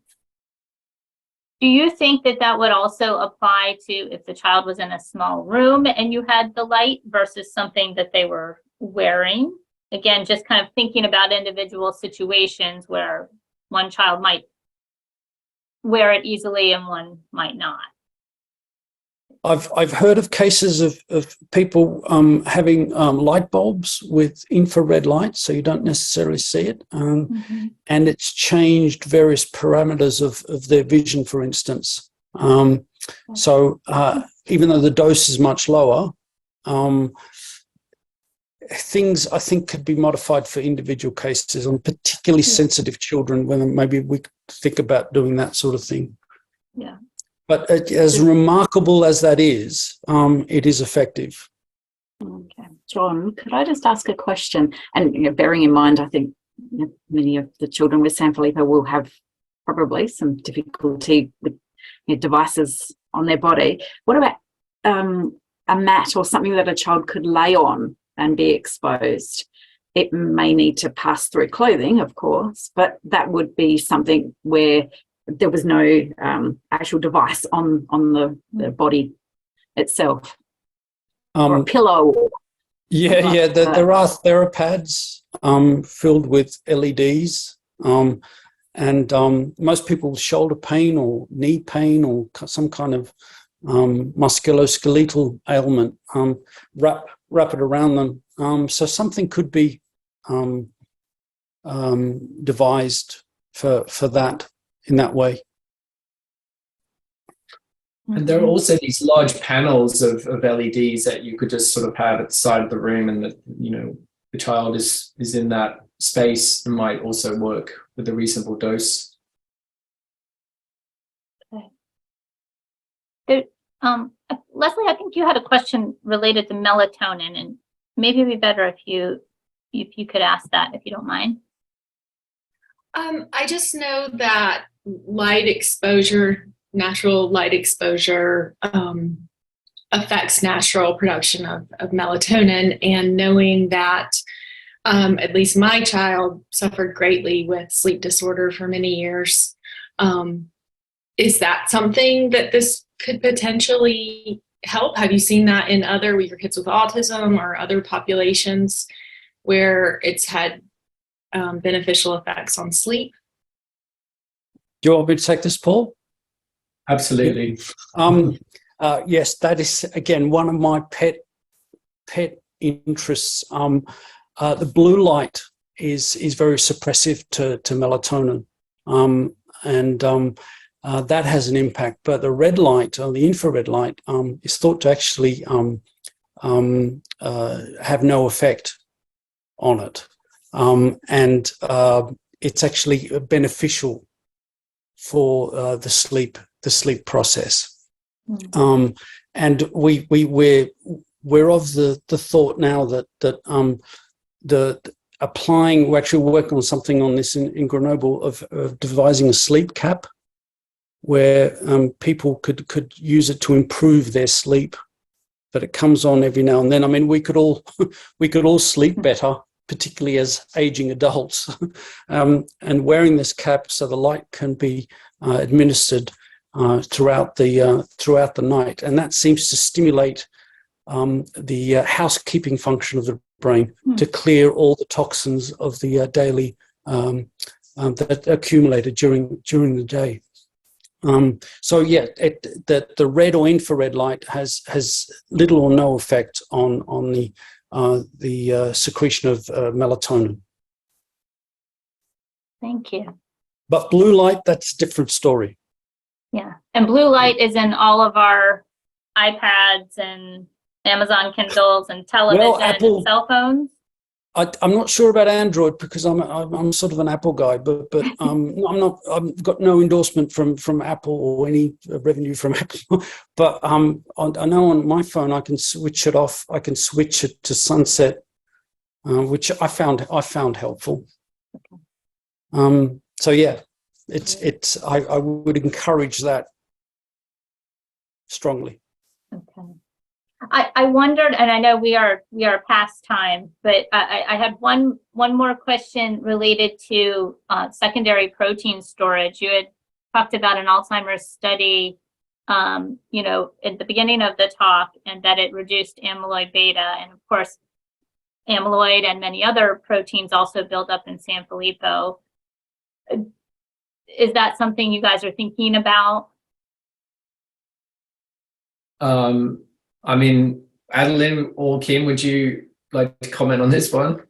Do you think that would also apply to if the child was in a small room and you had the light versus something that they were wearing? Again, just kind of thinking about individual situations where one child might wear it easily and one might not. I've heard of cases of people having light bulbs with infrared light, so you don't necessarily see it, and it's changed various parameters of their vision, for instance. So even though the dose is much lower, things I think could be modified for individual cases on particularly sensitive children, when maybe we could think about doing that sort of thing. Yeah. But as remarkable as that is, it is effective. Okay. John, could I just ask a question? And bearing in mind, I think many of the children with Sanfilippo will have probably some difficulty with devices on their body. What about a mat or something that a child could lay on and be exposed? It may need to pass through clothing, of course, but that would be something where there was no actual device on the body itself, or a pillow. There are TheraPads filled with LEDs, and most people with shoulder pain or knee pain or some kind of musculoskeletal ailment wrap it around them. So something could be devised for that in that way. And there are also these large panels of LEDs that you could just sort of have at the side of the room, and that the child is in that space and might also work with a reasonable dose. Okay. Leslie, I think you had a question related to melatonin, and maybe it'd be better if you could ask that, if you don't mind. I just know that natural light exposure affects natural production of melatonin, and knowing that at least my child suffered greatly with sleep disorder for many years. Is that something that this could potentially help? Have you seen that in other weaker kids with autism or other populations where it's had beneficial effects on sleep? Do you want me to take this, Paul? Absolutely. Yes, that is again one of my pet interests. The blue light is very suppressive to melatonin, and that has an impact. But the red light, or the infrared light, is thought to actually have no effect on it, and it's actually beneficial for the sleep process. And we're of the thought now that the applying, we're actually working on something on this in Grenoble of devising a sleep cap where people could use it to improve their sleep, but it comes on every now and then. I mean, we could all sleep better, particularly as aging adults, and wearing this cap so the light can be administered throughout the night, and that seems to stimulate the housekeeping function of the brain to clear all the toxins of the daily that accumulated during the day. So yeah, the red or infrared light has little or no effect on the secretion of melatonin. Thank you. But blue light, that's a different story. Yeah. And blue light is in all of our iPads and Amazon Kindles and television and cell phones. I'm not sure about Android because I'm sort of an Apple guy, but I've got no endorsement from Apple or any revenue from Apple. But I know on my phone I can switch it off. I can switch it to sunset, which I found helpful. So yeah, I would encourage that strongly. Okay. I wondered, and I know we are past time, but I had one more question related to secondary protein storage. You had talked about an Alzheimer's study, at the beginning of the talk, and that it reduced amyloid beta, and of course, amyloid and many other proteins also build up in Sanfilippo. Is that something you guys are thinking about? I mean, Adeline or Kim, would you like to comment on this one?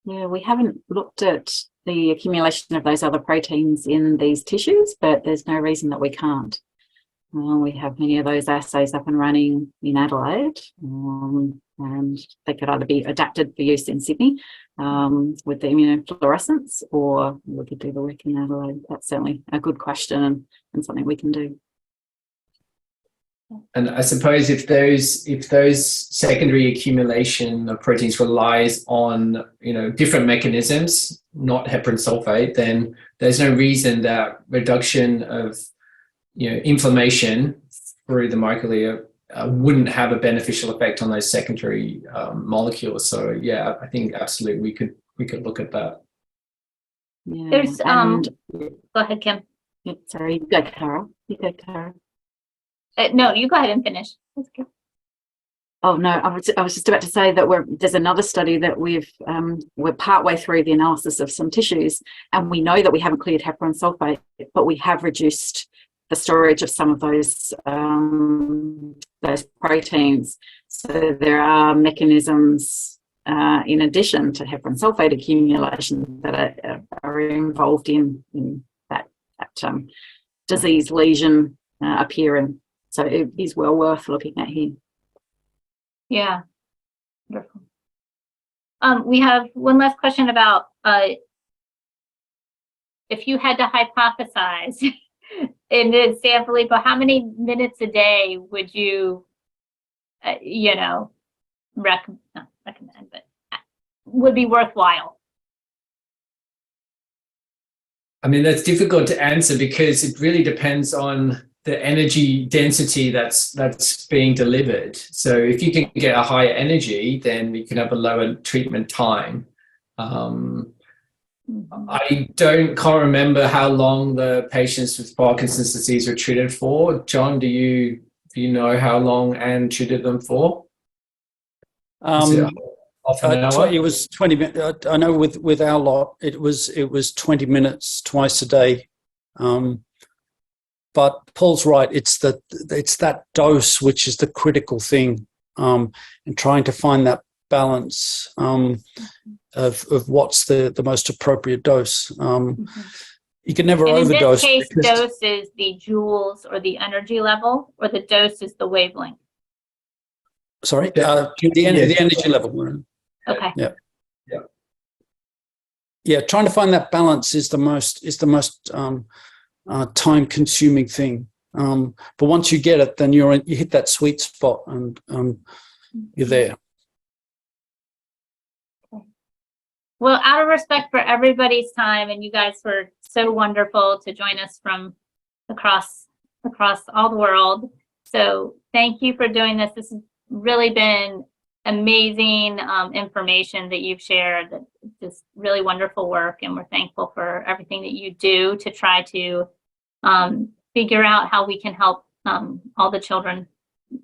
Yeah, we haven't looked at the accumulation of those other proteins in these tissues, but there's no reason that we can't. We have many of those assays up and running in Adelaide, and they could either be adapted for use in Sydney with the immunofluorescence, or we could do the work in Adelaide. That's certainly a good question and something we can do. And I suppose if those secondary accumulation of proteins relies on different mechanisms, not heparan sulfate, then there's no reason that reduction of inflammation through the microglia wouldn't have a beneficial effect on those secondary molecules. So yeah, I think absolutely we could look at that. Yeah. There's go ahead, Kim. Sorry, you go, Cara. No, you go ahead and finish. That's okay. Oh no, I was just about to say that there's another study that we're partway through the analysis of some tissues, and we know that we haven't cleared heparan sulfate, but we have reduced the storage of some of those proteins. So there are mechanisms in addition to heparan sulfate accumulation that are involved in that disease lesion appearing. So it is well worth looking at here. Yeah, wonderful. We have one last question about if you had to hypothesize in Sanfilippo, how many minutes a day would you, not recommend, but would be worthwhile? I mean, that's difficult to answer because it really depends on the energy density that's being delivered. So if you can get a higher energy, then you can have a lower treatment time. I can't remember how long the patients with Parkinson's disease were treated for. John, do you Do you know how long Anne tutored them for? Is it half an hour? It was 20 minutes. I know with our lot, it was 20 minutes twice a day. But Paul's right. It's that dose which is the critical thing, and trying to find that balance of what's the most appropriate dose. You can never And in overdose. this case, because- dose is the joules or the energy level, or the dose is the wavelength. Sorry, Yeah. the energy level. Okay. Yeah, trying to find that balance is the most time-consuming thing. But once you get it, then you hit that sweet spot, and you're there. Well, out of respect for everybody's time, and you guys were so wonderful to join us from across all the world. So thank you for doing this. This has really been amazing information that you've shared. Just really wonderful work, and we're thankful for everything that you do to try to figure out how we can help all the children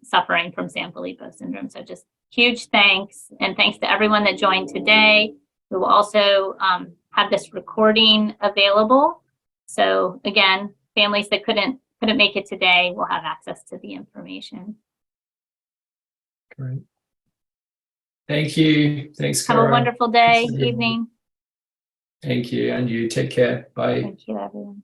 suffering from Sanfilippo syndrome. So just huge thanks, and thanks to everyone that joined today. We will also have this recording available. So again, families that couldn't make it today will have access to the information. Great. Thank you. Thanks, Have Cara. a wonderful day, Thanks, everyone. evening. Thank you, and you take care. Bye. Thank you, everyone.